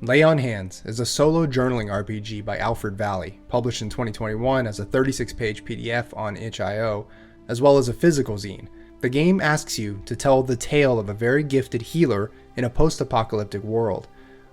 Lay on Hands is a solo journaling RPG by Alfred Valley, published in 2021 as a 36-page PDF on itch.io, as well as a physical zine. The game asks you to tell the tale of a very gifted healer in a post-apocalyptic world,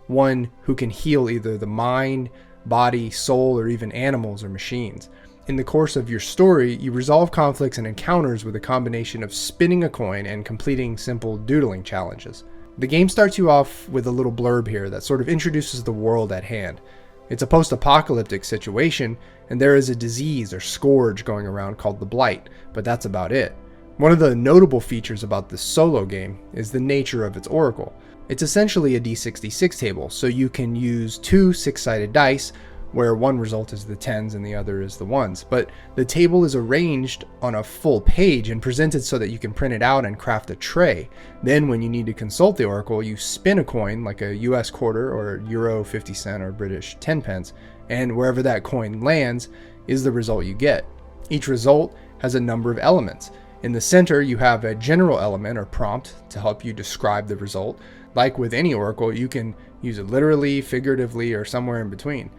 one who can heal either the mind, body, soul, or even animals or machines. In the course of your story, you resolve conflicts and encounters with a combination of spinning a coin and completing simple doodling challenges. The game starts you off with a little blurb here that sort of introduces the world at hand. It's a post-apocalyptic situation, and there is a disease or scourge going around called the Blight, but that's about it. One of the notable features about this solo game is the nature of its oracle. It's essentially a D66 table, so you can use two 6-sided dice, where one result is the 10s and the other is the 1s. But the table is arranged on a full page and presented so that you can print it out and craft a tray. Then when you need to consult the oracle, you spin a coin like a US quarter or Euro 50 cent or British 10 pence, and wherever that coin lands is the result you get. Each result has a number of elements. In the center, you have a general element or prompt to help you describe the result. Like with any oracle, you can use it literally, figuratively, or somewhere in between.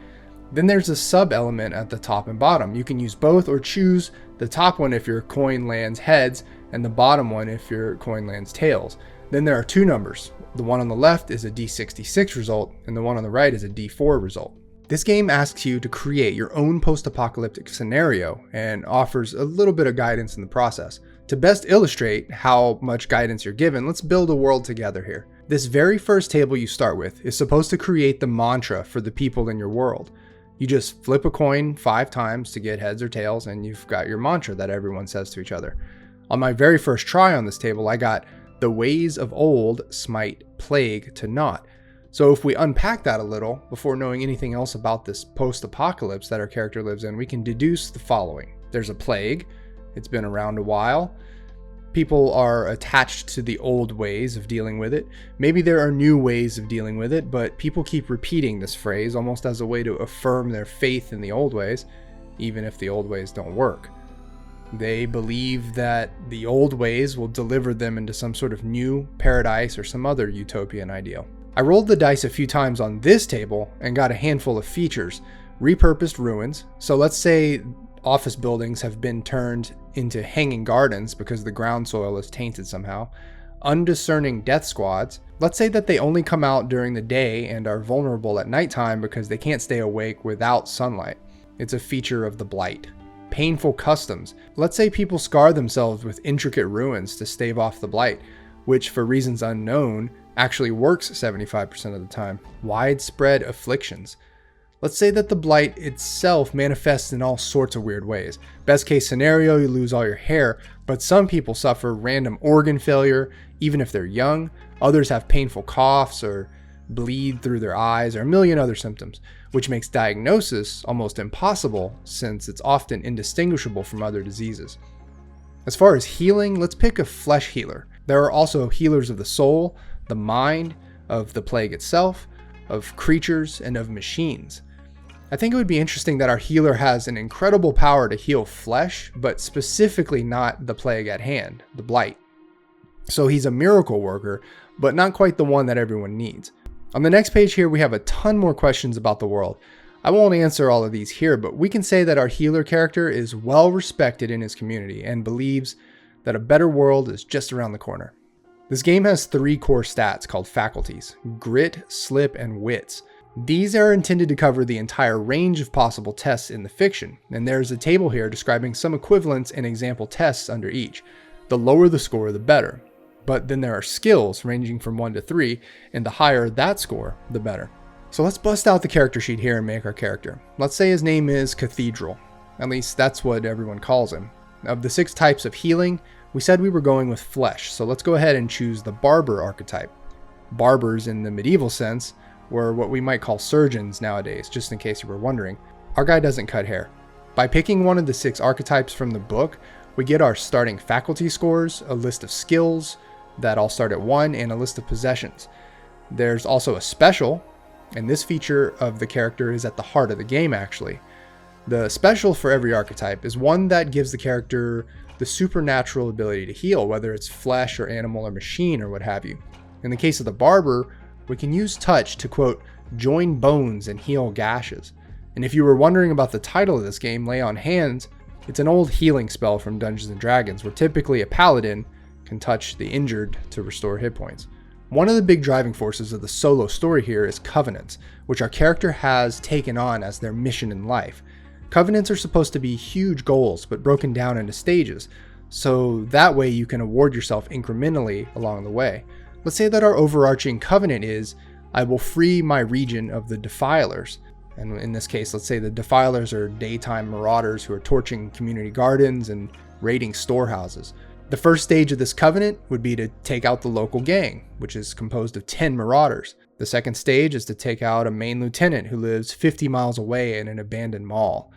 Then there's a sub-element at the top and bottom. You can use both or choose the top one if your coin lands heads and the bottom one if your coin lands tails. Then there are two numbers. The one on the left is a D66 result and the one on the right is a D4 result. This game asks you to create your own post-apocalyptic scenario and offers a little bit of guidance in the process. To best illustrate how much guidance you're given, let's build a world together here. This very first table you start with is supposed to create the mantra for the people in your world. You just flip a coin 5 times to get heads or tails, and you've got your mantra that everyone says to each other. On my very first try on this table, I got, "The ways of old smite plague to naught." So if we unpack that a little, before knowing anything else about this post-apocalypse that our character lives in, we can deduce the following. There's a plague. It's been around a while. People are attached to the old ways of dealing with it. Maybe there are new ways of dealing with it, but people keep repeating this phrase almost as a way to affirm their faith in the old ways, even if the old ways don't work. They believe that the old ways will deliver them into some sort of new paradise or some other utopian ideal. I rolled the dice a few times on this table and got a handful of features. Repurposed ruins. So let's say office buildings have been turned into hanging gardens because the ground soil is tainted somehow. Undiscerning death squads. Let's say that they only come out during the day and are vulnerable at nighttime because they can't stay awake without sunlight. It's a feature of the Blight. Painful customs. Let's say people scar themselves with intricate ruins to stave off the Blight, which for reasons unknown actually works 75% of the time. Widespread afflictions. Let's say that the Blight itself manifests in all sorts of weird ways. Best case scenario, you lose all your hair, but some people suffer random organ failure, even if they're young. Others have painful coughs or bleed through their eyes or a million other symptoms, which makes diagnosis almost impossible since it's often indistinguishable from other diseases. As far as healing, let's pick a flesh healer. There are also healers of the soul, the mind, of the plague itself, of creatures, and of machines. I think it would be interesting that our healer has an incredible power to heal flesh, but specifically not the plague at hand, the Blight. So he's a miracle worker, but not quite the one that everyone needs. On the next page here, we have a ton more questions about the world. I won't answer all of these here, but we can say that our healer character is well respected in his community and believes that a better world is just around the corner. This game has 3 core stats called faculties: grit, slip, and wits. These are intended to cover the entire range of possible tests in the fiction, and there's a table here describing some equivalents and example tests under each. The lower the score, the better. But then there are skills ranging from 1 to 3, and the higher that score, the better. So let's bust out the character sheet here and make our character. Let's say his name is Cathedral. At least that's what everyone calls him. Of the 6 types of healing, we said we were going with flesh, so let's go ahead and choose the barber archetype. Barbers in the medieval sense were what we might call surgeons nowadays, just in case you were wondering. Our guy doesn't cut hair. By picking one of the 6 archetypes from the book, we get our starting faculty scores, a list of skills that all start at 1, and a list of possessions. There's also a special, and this feature of the character is at the heart of the game actually. The special for every archetype is one that gives the character the supernatural ability to heal, whether it's flesh or animal or machine or what have you. In the case of the barber, we can use touch to, quote, join bones and heal gashes. And if you were wondering about the title of this game, Lay on Hands, it's an old healing spell from Dungeons & Dragons where typically a paladin can touch the injured to restore hit points. One of the big driving forces of the solo story here is covenants, which our character has taken on as their mission in life. Covenants are supposed to be huge goals, but broken down into stages, so that way you can award yourself incrementally along the way. Let's say that our overarching covenant is, I will free my region of the defilers. And in this case, let's say the defilers are daytime marauders who are torching community gardens and raiding storehouses. The first stage of this covenant would be to take out the local gang, which is composed of 10 marauders. The second stage is to take out a main lieutenant who lives 50 miles away in an abandoned mall.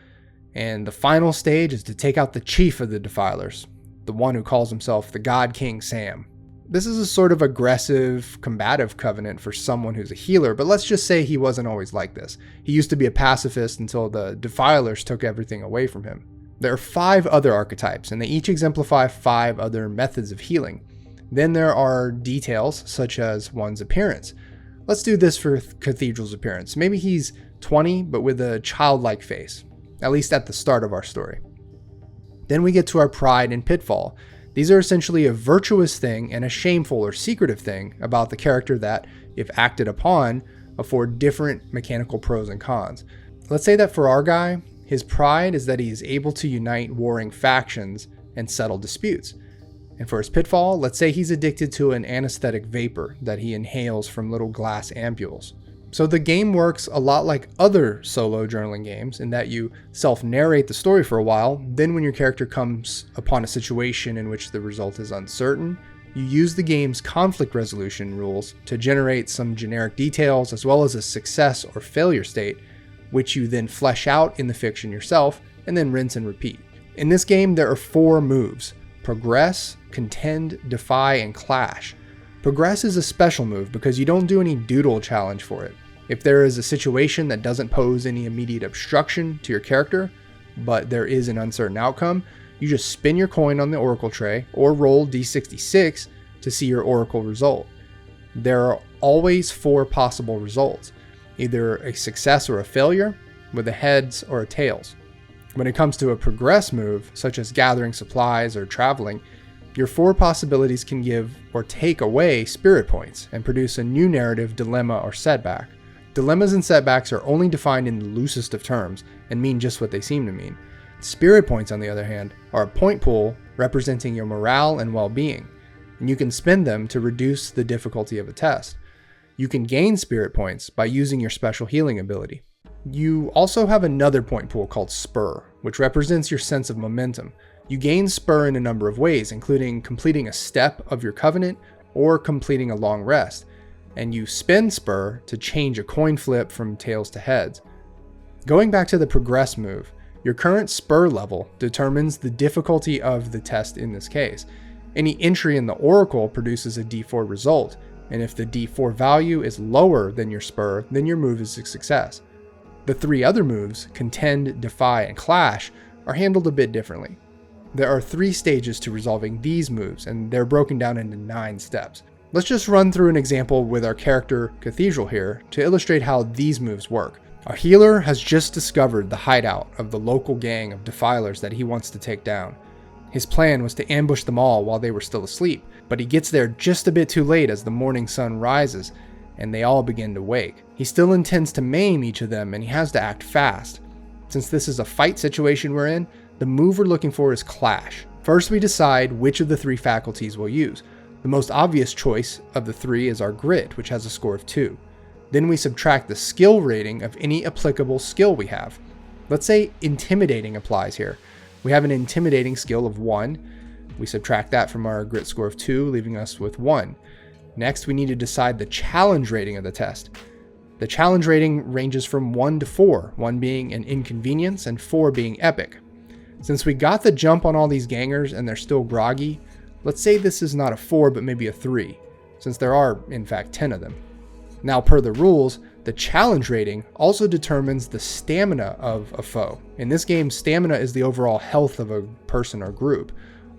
And the final stage is to take out the chief of the defilers, the one who calls himself the God King Sam. This is a sort of aggressive, combative covenant for someone who's a healer, but let's just say he wasn't always like this. He used to be a pacifist until the defilers took everything away from him. There are 5 other archetypes, and they each exemplify 5 other methods of healing. Then there are details, such as one's appearance. Let's do this for Cathedral's appearance. Maybe he's 20, but with a childlike face, at least at the start of our story. Then we get to our pride and pitfall. These are essentially a virtuous thing and a shameful or secretive thing about the character that, if acted upon, afford different mechanical pros and cons. Let's say that for our guy, his pride is that he is able to unite warring factions and settle disputes. And for his pitfall, let's say he's addicted to an anesthetic vapor that he inhales from little glass ampules. So the game works a lot like other solo journaling games in that you self-narrate the story for a while, then when your character comes upon a situation in which the result is uncertain, you use the game's conflict resolution rules to generate some generic details as well as a success or failure state, which you then flesh out in the fiction yourself, and then rinse and repeat. In this game, there are 4 moves: Progress, Contend, Defy, and Clash. Progress is a special move because you don't do any doodle challenge for it. If there is a situation that doesn't pose any immediate obstruction to your character, but there is an uncertain outcome, you just spin your coin on the oracle tray or roll d66 to see your oracle result. There are always 4 possible results, either a success or a failure, with a heads or a tails. When it comes to a progress move, such as gathering supplies or traveling, your 4 possibilities can give or take away spirit points and produce a new narrative dilemma or setback. Dilemmas and setbacks are only defined in the loosest of terms and mean just what they seem to mean. Spirit points, on the other hand, are a point pool representing your morale and well-being, and you can spend them to reduce the difficulty of a test. You can gain spirit points by using your special healing ability. You also have another point pool called Spur, which represents your sense of momentum. You gain Spur in a number of ways, including completing a step of your covenant or completing a long rest, and you spend Spur to change a coin flip from tails to heads. Going back to the Progress move, your current Spur level determines the difficulty of the test in this case. Any entry in the Oracle produces a D4 result, and if the D4 value is lower than your Spur, then your move is a success. The 3 other moves, Contend, Defy, and Clash, are handled a bit differently. There are 3 stages to resolving these moves, and they're broken down into 9 steps. Let's just run through an example with our character Cathedral here to illustrate how these moves work. Our healer has just discovered the hideout of the local gang of defilers that he wants to take down. His plan was to ambush them all while they were still asleep, but he gets there just a bit too late as the morning sun rises, and they all begin to wake. He still intends to maim each of them, and he has to act fast. Since this is a fight situation we're in, the move we're looking for is Clash. First, we decide which of the 3 faculties we'll use. The most obvious choice of the 3 is our Grit, which has a score of 2. Then we subtract the skill rating of any applicable skill we have. Let's say Intimidating applies here. We have an Intimidating skill of 1. We subtract that from our Grit score of 2, leaving us with 1. Next, we need to decide the challenge rating of the test. The challenge rating ranges from 1 to 4, 1 being an inconvenience and 4 being epic. Since we got the jump on all these gangers and they're still groggy, let's say this is not a 4 but maybe a 3, since there are in fact 10 of them. Now, per the rules, the challenge rating also determines the stamina of a foe. In this game, stamina is the overall health of a person or group.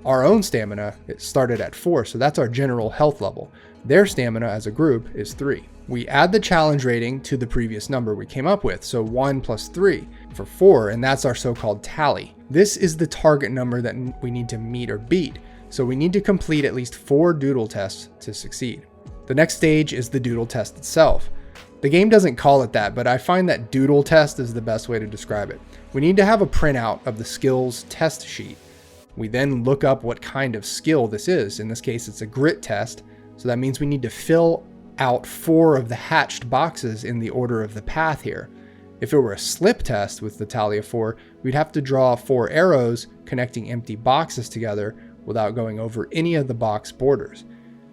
Our own stamina, it started at 4, so that's our general health level. Their stamina as a group is 3. We add the challenge rating to the previous number we came up with, so 1 plus 3 for 4, and that's our so-called tally. This is the target number that we need to meet or beat, so we need to complete at least 4 doodle tests to succeed. The next stage is the doodle test itself. The game doesn't call it that, but I find that doodle test is the best way to describe it. We need to have a printout of the skills test sheet. We then look up what kind of skill this is. In this case, it's a grit test, so that means we need to fill out 4 of the hatched boxes in the order of the path here. If it were a slip test with the tally of 4, we'd have to draw 4 arrows connecting empty boxes together without going over any of the box borders.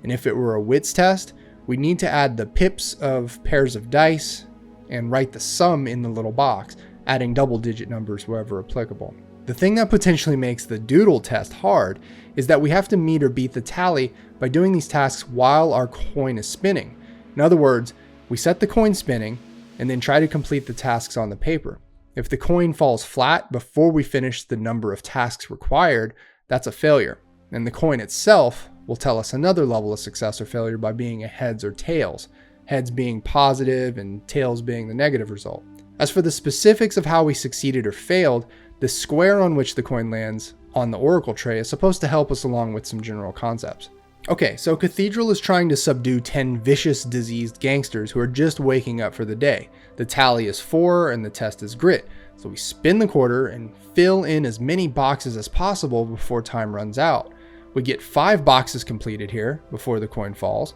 And if it were a wits test, we need to add the pips of pairs of dice and write the sum in the little box, adding double-digit numbers wherever applicable. The thing that potentially makes the doodle test hard is that we have to meet or beat the tally by doing these tasks while our coin is spinning. In other words, we set the coin spinning and then try to complete the tasks on the paper. If the coin falls flat before we finish the number of tasks required, that's a failure. And the coin itself will tell us another level of success or failure by being a heads or tails, heads being positive and tails being the negative result. As for the specifics of how we succeeded or failed, the square on which the coin lands on the oracle tray is supposed to help us along with some general concepts. Okay, so Cathedral is trying to subdue 10 vicious, diseased gangsters who are just waking up for the day. The tally is 4 and the test is grit. So we spin the quarter and fill in as many boxes as possible before time runs out. We get 5 boxes completed here before the coin falls.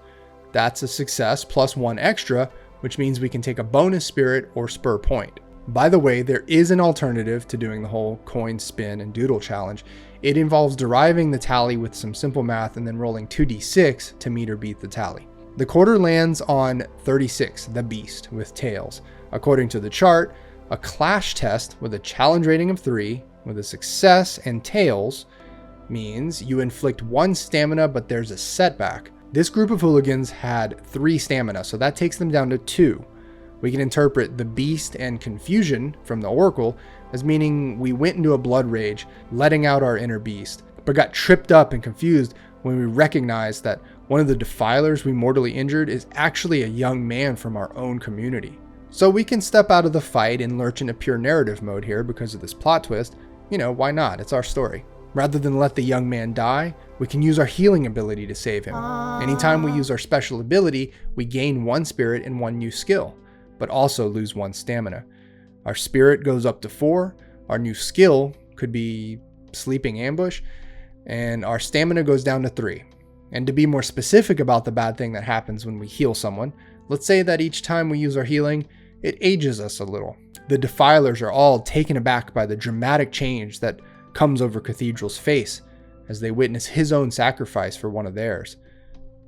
That's a success plus 1 extra, which means we can take a bonus spirit or spur point. By the way, there is an alternative to doing the whole coin spin and doodle challenge. It involves deriving the tally with some simple math and then rolling 2d6 to meet or beat the tally. The quarter lands on 36, the beast, with tails. According to the chart, a clash test with a challenge rating of 3 with a success and tails means you inflict 1 stamina, but there's a setback. This group of hooligans had 3 stamina, so that takes them down to 2. We can interpret the beast and confusion from the oracle as meaning we went into a blood rage, letting out our inner beast, but got tripped up and confused when we recognized that one of the defilers we mortally injured is actually a young man from our own community. So we can step out of the fight and lurch into pure narrative mode here because of this plot twist. You know, why not? It's our story. Rather than let the young man die, we can use our healing ability to save him. Anytime we use our special ability, we gain 1 spirit and 1 new skill, but also lose 1 stamina. Our spirit goes up to 4, our new skill could be sleeping ambush, and our stamina goes down to 3. And to be more specific about the bad thing that happens when we heal someone, let's say that each time we use our healing, it ages us a little. The defilers are all taken aback by the dramatic change that comes over Cathedral's face as they witness his own sacrifice for one of theirs,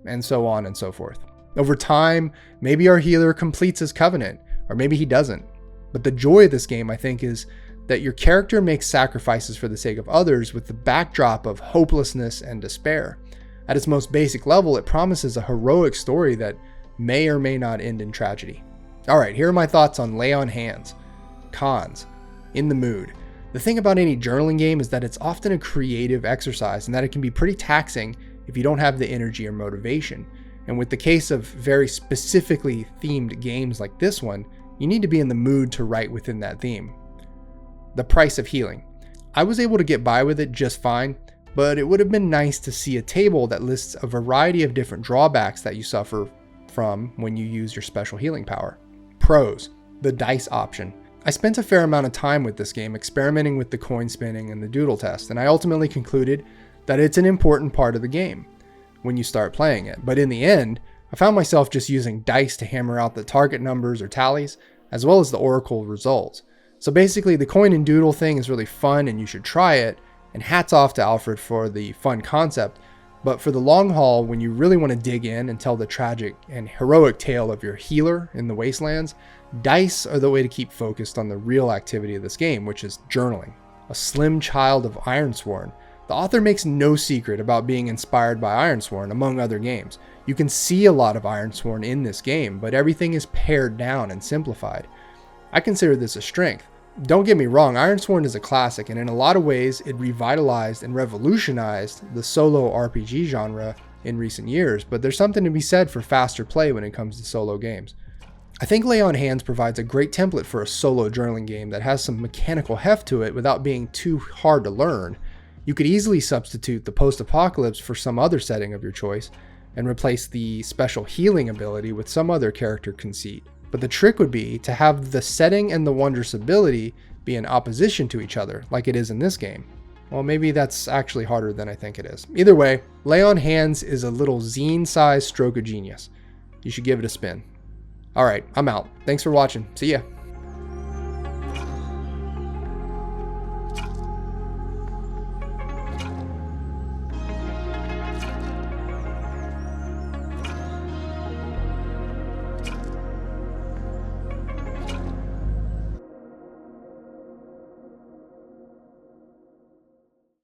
and so on and so forth. Over time, maybe our healer completes his covenant, or maybe he doesn't. But the joy of this game, I think, is that your character makes sacrifices for the sake of others with the backdrop of hopelessness and despair. At its most basic level, it promises a heroic story that may or may not end in tragedy. Alright, here are my thoughts on Lay on Hands. Cons. In the mood. The thing about any journaling game is that it's often a creative exercise and that it can be pretty taxing if you don't have the energy or motivation. And with the case of very specifically themed games like this one, you need to be in the mood to write within that theme. The price of healing. I was able to get by with it just fine, but it would have been nice to see a table that lists a variety of different drawbacks that you suffer from when you use your special healing power. Pros. The dice option. I spent a fair amount of time with this game experimenting with the coin spinning and the doodle test, and I ultimately concluded that it's an important part of the game when you start playing it. But in the end, I found myself just using dice to hammer out the target numbers or tallies, as well as the oracle results. So basically, the coin and doodle thing is really fun and you should try it, and hats off to Alfred for the fun concept. But for the long haul, when you really want to dig in and tell the tragic and heroic tale of your healer in the wastelands, dice are the way to keep focused on the real activity of this game, which is journaling. A slim child of Ironsworn. The author makes no secret about being inspired by Ironsworn, among other games. You can see a lot of Ironsworn in this game, but everything is pared down and simplified. I consider this a strength. Don't get me wrong, Ironsworn is a classic, and in a lot of ways, it revitalized and revolutionized the solo RPG genre in recent years, but there's something to be said for faster play when it comes to solo games. I think Lay on Hands provides a great template for a solo journaling game that has some mechanical heft to it without being too hard to learn. You could easily substitute the post-apocalypse for some other setting of your choice, and replace the special healing ability with some other character conceit. But the trick would be to have the setting and the wondrous ability be in opposition to each other, like it is in this game. Well, maybe that's actually harder than I think it is. Either way, Lay on Hands is a little zine-sized stroke of genius. You should give it a spin. Alright, I'm out. Thanks for watching. See ya.